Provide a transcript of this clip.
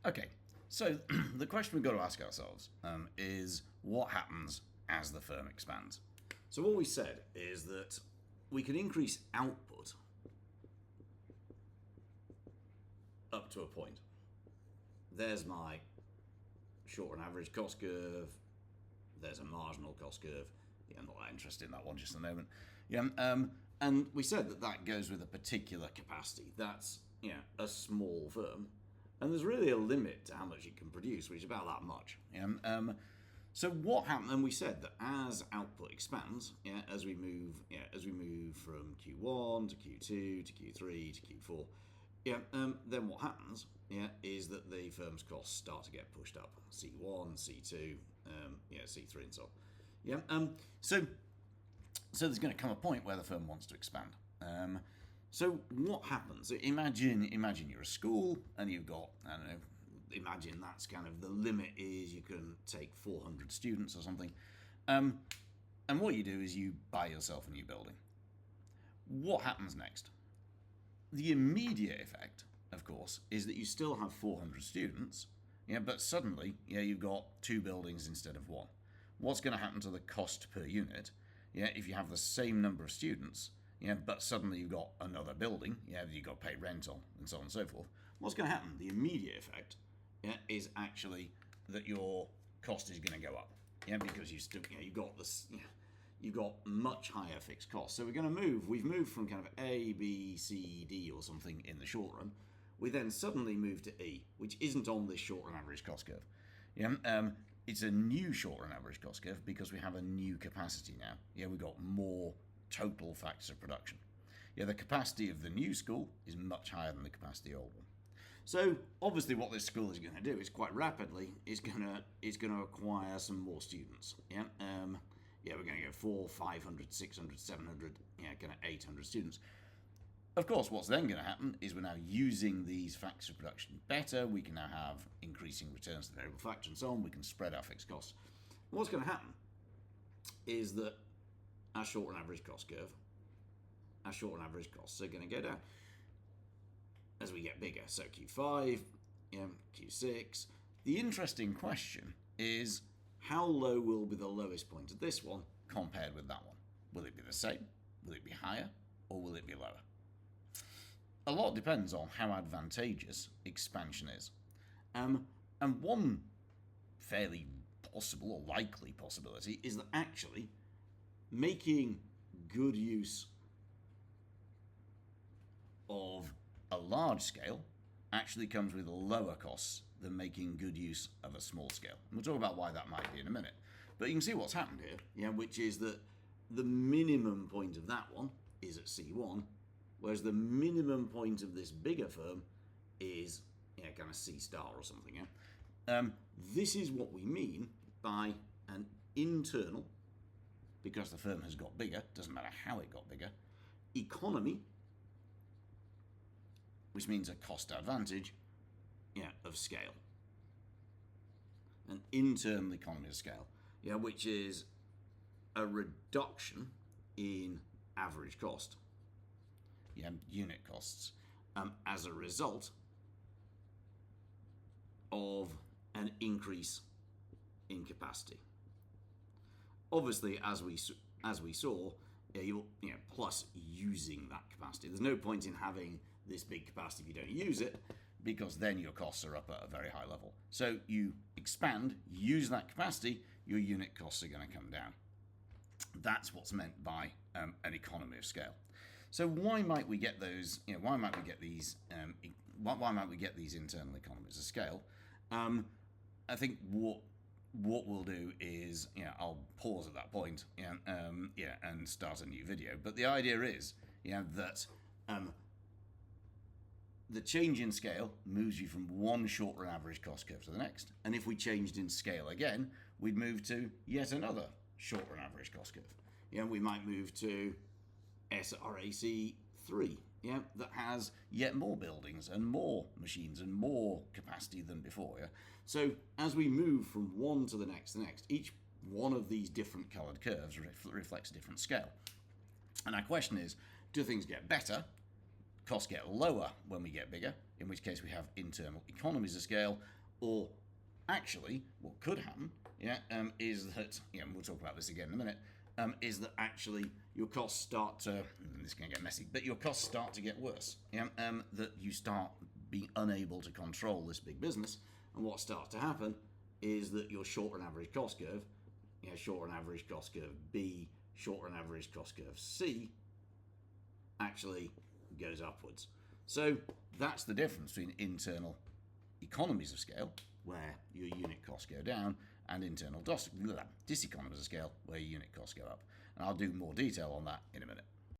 Okay, so the question we've got to ask ourselves is what happens as the firm expands? So what we said is that we can increase output up to a point. There's my short and average cost curve. There's a marginal cost curve. Yeah, I'm not that interested in that one just a moment. Yeah, and we said that that goes with a particular capacity. That's a small firm, and there's really a limit to how much it can produce, which is about that much. So what happened? And we said that as output expands, as we move from Q1 to Q2 to Q3 to Q4, then what happens? Is that the firm's costs start to get pushed up. C1, C2, C3, and so on. So there's going to come a point where the firm wants to expand. So what happens? Imagine you're a school and you've got, I don't know, imagine that's kind of the limit is you can take 400 students or something. And what you do is you buy yourself a new building. What happens next? The immediate effect, of course, is that you still have 400 students, but suddenly you've got 2 buildings instead of 1. What's going to happen to the cost per unit if you have the same number of students, but suddenly you've got another building, that you've got to pay rental and so on and so forth? What's going to happen? The immediate effect is actually that your cost is going to go up, because you've got this, you've got much higher fixed costs. So we've moved from kind of A, B, C, D or something in the short run. We then suddenly move to E, which isn't on this short run average cost curve. It's a new short run average cost curve because we have a new capacity now. We've got more total factors of production. The capacity of the new school is much higher than the capacity of the old one. So obviously what this school is going to do is quite rapidly is going to acquire some more students. We're going to go 400, 500, 600, 700, kind of 800 students. Of course, what's then going to happen is we're now using these factors of production better. We can now have increasing returns to the variable factor and so on. We can spread our fixed costs. What's going to happen is that our short and average cost curve, our short and average costs are going to go down as we get bigger. So Q5, Q6. The interesting question is how low will be the lowest point of this one compared with that one? Will it be the same? Will it be higher? Or will it be lower? A lot depends on how advantageous expansion is. And one fairly possible or likely possibility is that actually making good use of a large scale actually comes with lower costs than making good use of a small scale. And we'll talk about why that might be in a minute. But you can see what's happened here, which is that the minimum point of that one is at C1, whereas the minimum point of this bigger firm is kind of C star or something. This is what we mean by an internal, because the firm has got bigger, doesn't matter how it got bigger, economy, which means a cost advantage, of scale. An internal economy of scale, which is a reduction in average cost, unit costs, as a result of an increase in capacity. Obviously, as we saw, plus using that capacity. There's no point in having this big capacity if you don't use it, because then your costs are up at a very high level. So you expand, use that capacity, your unit costs are going to come down. That's what's meant by an economy of scale. So why might we get those? Why might we get these? Why might we get these internal economies of scale? I think what we'll do is, I'll pause at that point, and start a new video. But the idea is, that the change in scale moves you from one short run average cost curve to the next. And if we changed in scale again, we'd move to yet another short run average cost curve. We might move to SRAC 3, that has yet more buildings and more machines and more capacity than before. So as we move from one to the next, each one of these different coloured curves reflects a different scale. And our question is, do things get better? Costs get lower when we get bigger, in which case we have internal economies of scale, Or actually, what could happen, is that, we'll talk about this again in a minute, is that actually your costs start to, this is going to get messy, but your costs start to get worse. That you start being unable to control this big business, and what starts to happen is that your short and average cost curve, short and average cost curve B, short and average cost curve C, actually goes upwards. So that's the difference between internal economies of scale, where your unit costs go down, and internal diseconomies of scale, where your unit costs go up. And I'll do more detail on that in a minute.